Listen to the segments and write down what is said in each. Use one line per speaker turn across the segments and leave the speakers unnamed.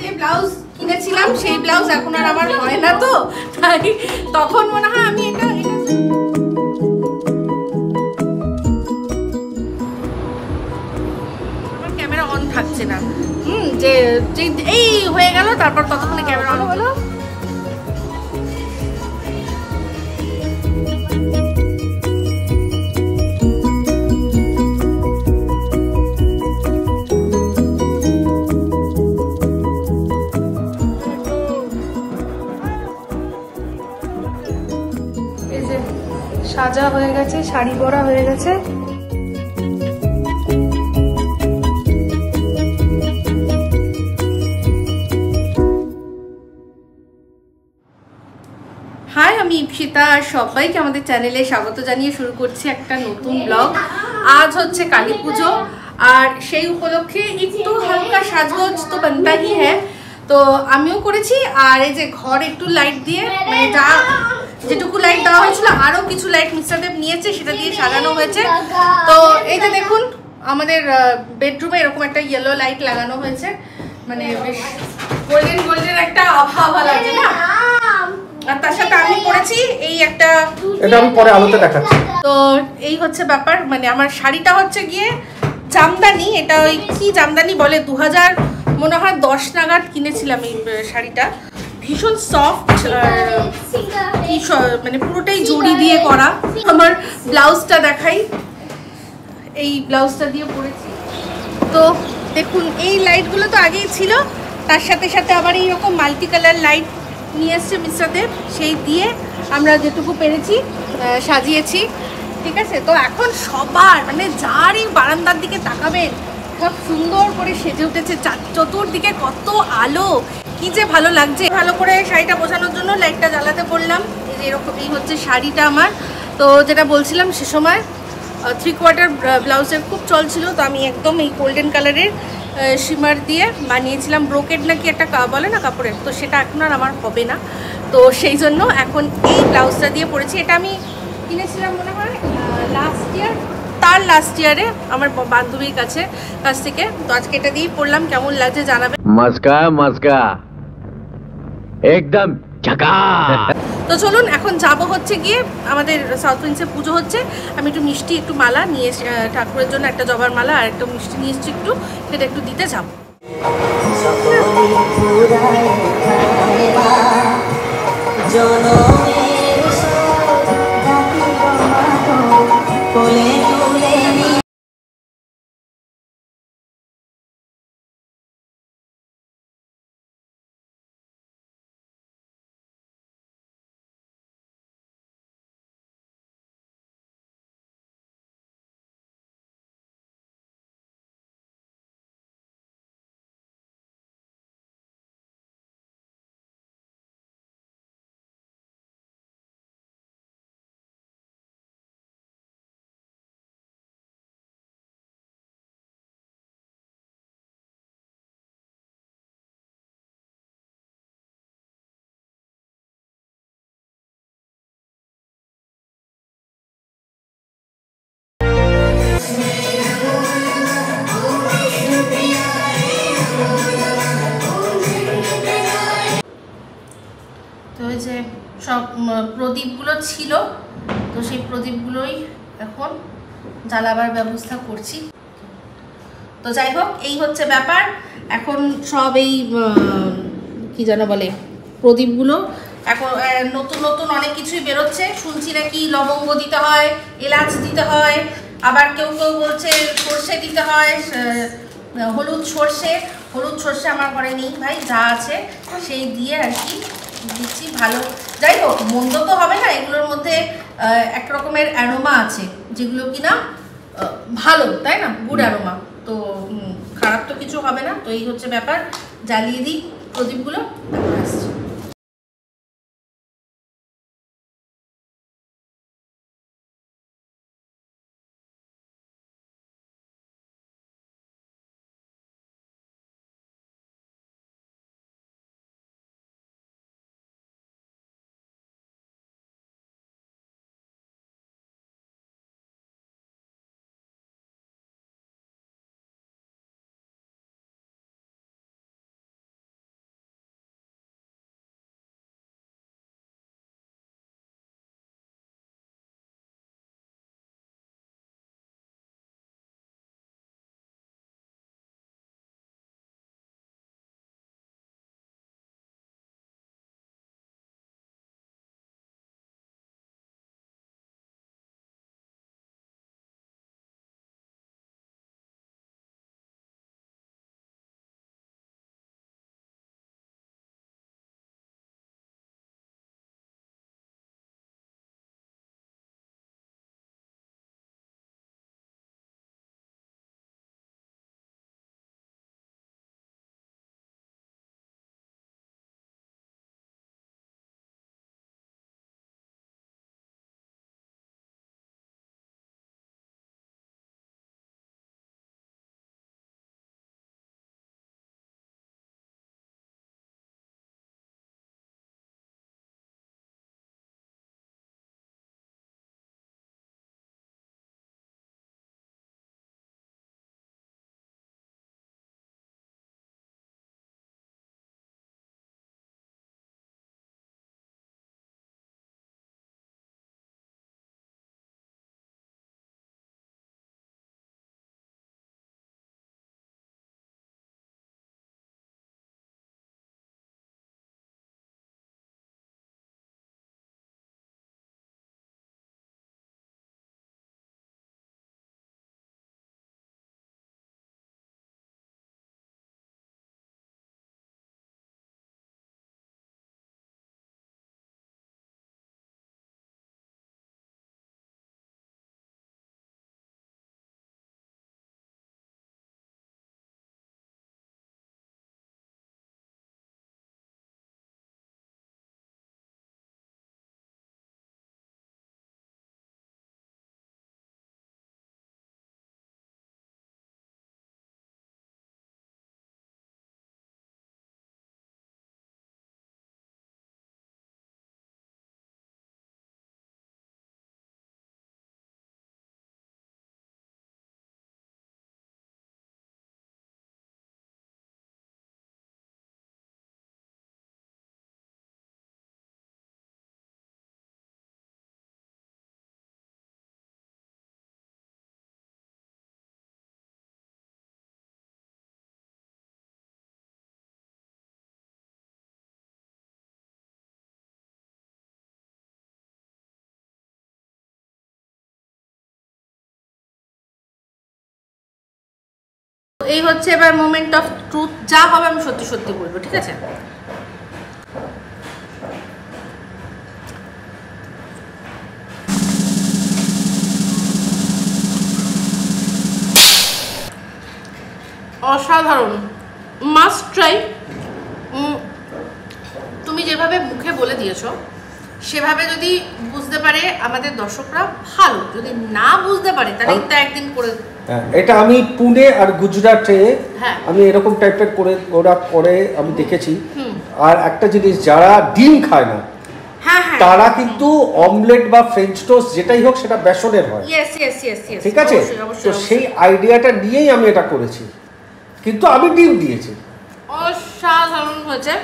যে ব্লাউজ কিনেছিলাম সেই ব্লাউজ এখন আর আমার হয় না, তো তাই তখন মনে হয় আমি এটা আমার ক্যামেরা অন থাকছে না। যে এই হয়ে গেল, তারপর ততক্ষণে ক্যামেরা অন হলো। সাজা হয়ে গেছে, শাড়ি পরা হয়ে গেছে। হাই, আমি ইপসিতা, আর সবাইকে আমাদের চ্যানেলে স্বাগত জানিয়ে শুরু করছি একটা নতুন ব্লগ। আজ হচ্ছে কালী পুজো, আর সেই উপলক্ষে একটু হালকা সাজগোজ তো বানতাই হ্যাঁ। তো আমিও করেছি, আর এই যে ঘর একটু লাইট দিয়ে, মানে যেটুকু লাইট দেওয়া হয়েছিল আরো কিছু লাইট মিস্টার দেব নিয়েছে, সেটা দিয়ে সাজানো হয়েছে। তো এই যে দেখুন, আমাদের বেডরুমে এরকম একটা ইয়েলো লাইট লাগানো হয়েছে, মানে বেশ গোল্ডেন গোল্ডেন একটা আভা লাগছে না। আর তার সাথে আমি পরেছি এই একটা,
এটা আমি পরে আলোতে দেখাচ্ছি।
তো এই হচ্ছে ব্যাপার, মানে আমার শাড়িটা হচ্ছে গিয়ে জামদানি, এটা ওই কি জামদানি বলে, 2000 মনে হয় 10 নাগাদ কিনেছিলাম এই শাড়িটা। ভীষণ সফট, মানে পুরোটাই জড়ি দিয়ে করা। আমার ব্লাউজটা দেখাই, এই ব্লাউজটা দিয়ে পরেছি। তো দেখুন, এই লাইটগুলো তো আগেই ছিল, তার সাথে সাথে আবার এইরকম মাল্টি কালার লাইট নিয়ে এসছে মিস্টার দেব, সেই দিয়ে আমরা যেটুকু পেরেছি সাজিয়েছি। ঠিক আছে, তো এখন সবার মানে যারই বারান্দার দিকে তাকাবেন সব সুন্দর করে সেজে উঠেছে, চতুর্দিকে কত আলো, কি যে ভালো লাগছে। ভালো করে শাড়িটা বোঝানোর জন্য লাইটটা জ্বালাতে বললাম। এই যে এরকম, এই হচ্ছে শাড়িটা আমার। তো যেটা বলছিলাম, সে সময় 3/4 ব্লাউজের খুব চল ছিল, তো আমি একদম এই গোল্ডেন কালারের শিমার দিয়ে বানিয়েছিলাম। ব্রোকেড নাকি একটা বলে না কাপড়ের, তো সেটা এখন আর আমার হবে না, তো সেই জন্য এখন এই ব্লাউজটা দিয়ে পরেছি। এটা আমি কিনেছিলাম মনে হয় লাস্ট ইয়ারে আমার বান্ধবীর কাছ থেকে। তো আজকে এটা দিয়েই পরলাম, কেমন লাগছে জানাবে।
মস্কা একদম ঝাকাস।
তো চলুন এখন যাব হচ্ছে গিয়ে, আমাদের সাউথ প্রিন্সে পুজো হচ্ছে। আমি একটু মিষ্টি, একটু মালা নিয়ে ঠাকুরের জন্য একটা জবার মালা আর একটা মিষ্টি নিয়ে এসেছি, একটু সেটা একটু দিতে যাবো। তো ওই যে সব প্রদীপগুলো ছিল, তো সেই প্রদীপগুলোই এখন জ্বালাবার ব্যবস্থা করছি। তো যাই হোক, এই হচ্ছে ব্যাপার। এখন সব এই কি যেন বলে, প্রদীপগুলো এখন নতুন নতুন অনেক কিছুই বেরোচ্ছে, শুনছি নাকি লবঙ্গ দিতে হয়, এলাচ দিতে হয়, আবার কেউ কেউ বলছে সর্ষে দিতে হয়, হলুদ সর্ষে আমার ঘরে নেই ভাই, যা আছে সেই দিয়ে আর কি দিচ্ছি। ভালো, যাই হোক, মন্দ তো হবে না, এগুলোর মধ্যে এক রকমের অ্যারোমা আছে যেগুলো কিনা ভালো, তাই না, গুড অ্যারোমা, তো খারাপ তো কিছু হবে না। তো এই হচ্ছে ব্যাপার, জ্বালিয়ে দিই প্রদীপগুলো, তারপর আসছি। এই হচ্ছে এবার মোমেন্ট অফ ট্রুথ, যা হবে আমি সত্যি সত্যি বলবো, ঠিক আছে? অসাধারণ, মাস্ট ট্রাই। তুমি যেভাবে মুখে বলে দিয়েছো সেভাবে যদি বুঝতে পারে আমাদের দর্শকরা ভালো, যদি না বুঝতে পারে তাহলে তো একদিন করে।
এটা আমি পুনে আর গুজরাটে
হ্যাঁ
আমি এরকম টাইপের করে ওরা করে আমি দেখেছি। আর একটা জিনিস, যারা ডিম খায় না
হ্যাঁ হ্যাঁ
তারা কিন্তু অমলেট বা ফ্রেঞ্চ টোস্ট যেটাই হোক সেটা বেসনের হয়,
ইয়েস ইয়েস ইয়েস ইয়েস,
ঠিক আছে? তো সেই আইডিয়াটা নিয়েই আমি এটা করেছি, কিন্তু আমি ডিম দিয়েছি।
অসাধারণ হয়েছে,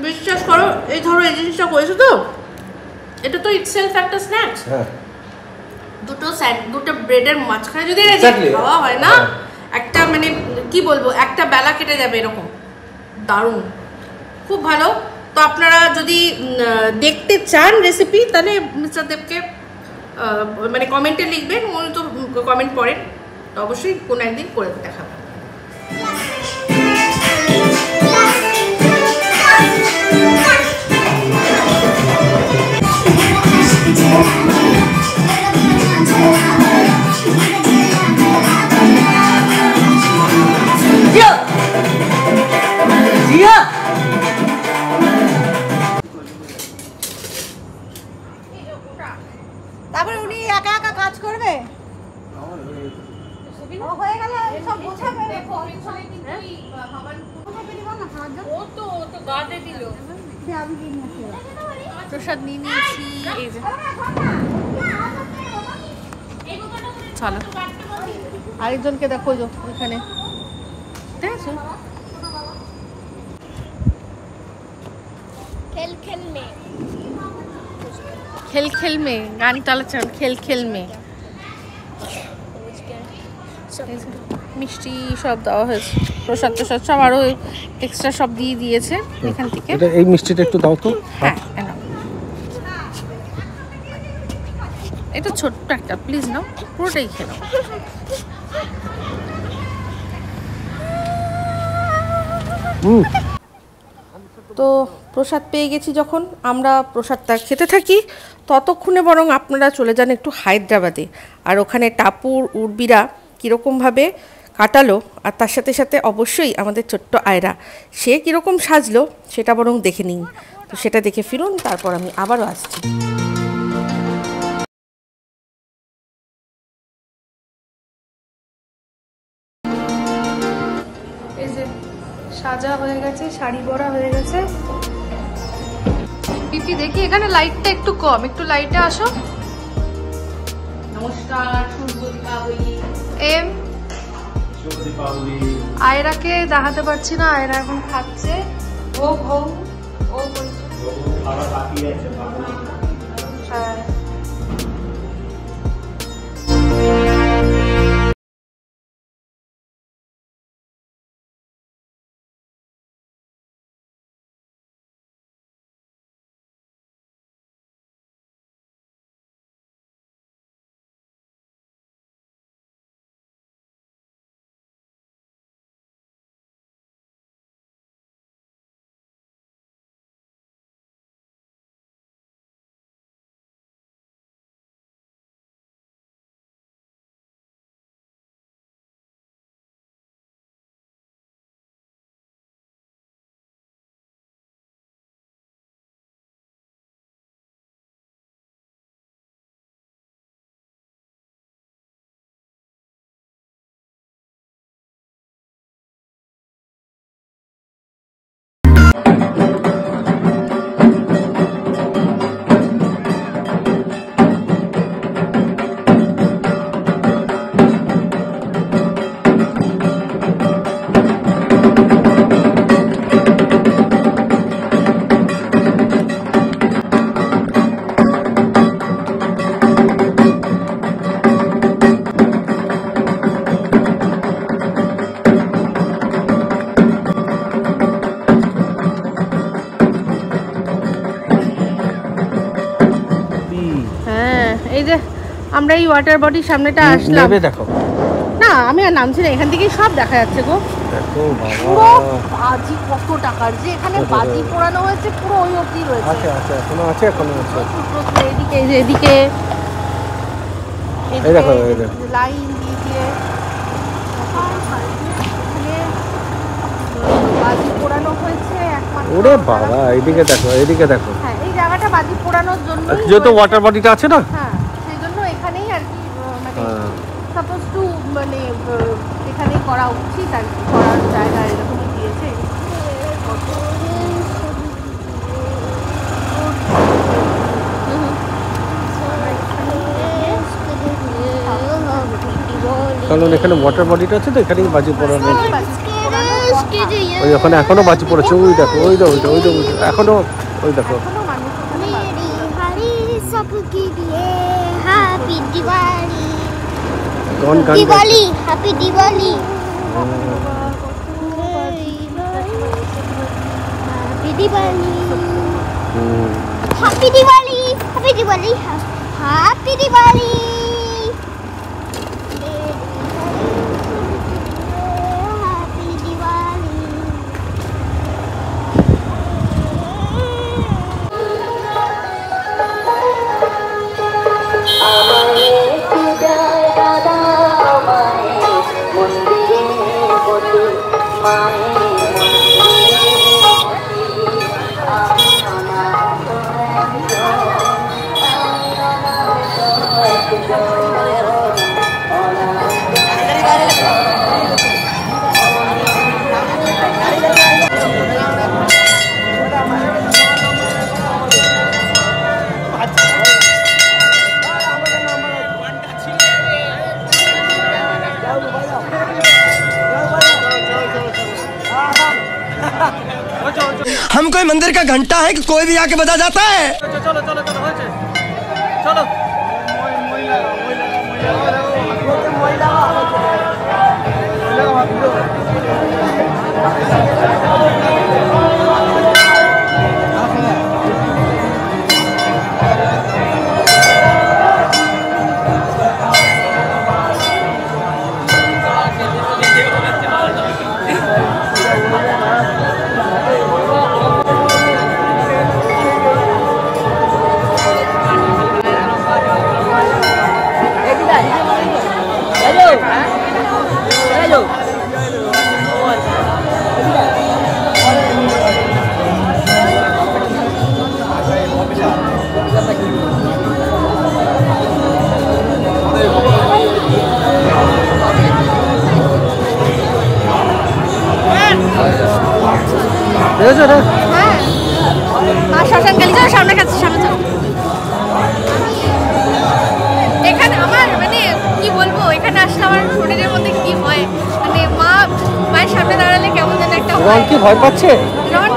বিশ্বাস করো। এই ধরো এই জিনিসটা করেছো তো, এটা তো ইটসেলফ একটা স্ন্যাক্স।
হ্যাঁ,
দুটো ব্রেডের মাঝখানে যদি খাওয়া হয় না, একটা মানে কি বলবো, একটা বেলা কেটে যাবে এরকম। দারুণ, খুব ভালো। তো আপনারা যদি দেখতে চান রেসিপি, তাহলে মিস্টার দেবকে মানে কমেন্টে লিখবেন, উনি তো কমেন্ট করেন, তো অবশ্যই কোনো একদিন করে দেখাবেন।
তারপরে উনি একা একা কাজ করবে, হয়ে গেলে সব গোছাবে।
প্রসাদ নিয়ে নিয়েছি, এই যে চলো আরেকজনকে দেখো ওখানে, ঠিক আছে?
खेल खेल में
খেল খেল মে গান চালাচ্ছেন, খেল খেল মে। মিষ্টি সব দেওয়া হয়েছে, প্রসাদ প্রসাদ সব আরো এক্সট্রা সব দিয়ে দিয়েছে এখান থেকে।
এই মিষ্টিটা একটু দাও তো।
হ্যাঁ, এটা ছোট্ট একটা, প্লিজ নাও, পুরোটাই খেয়ে নাও। তো প্রসাদ পেয়ে গেছি যখন, আমরা প্রসাদটা খেতে থাকি, ততক্ষণে বরং আপনারা চলে যান একটু হায়দ্রাবাদে। আর ওখানে টাপুর উর্বিরা কীরকমভাবে কাটালো, আর তার সাথে সাথে অবশ্যই আমাদের ছোট্ট আয়রা, সে কীরকম সাজলো সেটা বরং দেখে নিন। তো সেটা দেখে ফিরুন, তারপর আমি আবারও আসছি। এই যে সাজা হয়ে গেছে, শাড়ি পরা হয়ে গেছে। পিপি দেখি এখানে লাইটটা একটু কম, একটু লাইটে আসো। নমস্কার, শুভ দীপাবলি। এম আয়রাকে দেখাতে পারছি না, আয়রা এখন খাচ্ছে। ও ঘুম, ও বলছে হ্যাঁ। এই যে আমরা এই ওয়াটার বডির সামনেটা আসলাম,
দেখো
না আমি আর নামছি না, এখান থেকেই সব দেখা যাচ্ছে গো।
দেখো
পুরো
বাবা,
বাজি কত টাকার, যে এখানে বাজি পোড়ানো হয়েছে পুরো ওই অবধি রয়েছে।
আছে আছে এখনো আছে এখনো আছে।
এদিকে এই যে এদিকে
এই দেখো, এই দেখো।
লাইন দিয়ে দিয়ে এখানে বাজি পোড়ানো হয়েছে একমাত্র।
ওরে বাবা, এইদিকে দেখো এইদিকে দেখো।
হ্যাঁ, এই জায়গাটা বাজি পোড়ানোর জন্য,
যেহেতু ওয়াটার বডিটা আছে না,
হ্যাঁ সেই জন্য এখানেই আর কি মানে
হ্যাঁ।
সাপোজ টু মানে এখানেই করা উচিত আর কি, করার জায়গা এরকমই দিয়েছে।
কারণ এখানে ওয়াটার বডিটা আছে তো, এখানেই বাজি পোড়ানো।
বাজি পোড়ানো
ওই ওখানে এখনো বাজি পড়েছে, ওই দেখো ওই দেখো ওই দেখো এখনো, ওই দেখো।
এখনো মানুষ ওখানে বাজি
গান গান
Diwali happy Diwali happy Diwali happy Diwali happy Diwali happy Diwali happy Diwali
हम कोई मंदिर का घंटा है कि कोई भी आके बजा जाता है।
চলো চলো চলো হয়েছে, চলো। দেখেছো রে?
হ্যাঁ, আর শ্মশান কালী চলো সামনে কাছে, সামনে চলো। এখানে আমার মানে কি বলবো, এখানে আসলে আমার শরীরের মধ্যে কি হয়, মানে মায়ের সামনে দাঁড়ালে কেমন যেন একটা
রন
হয়।
কি ভয় পাচ্ছে?
রন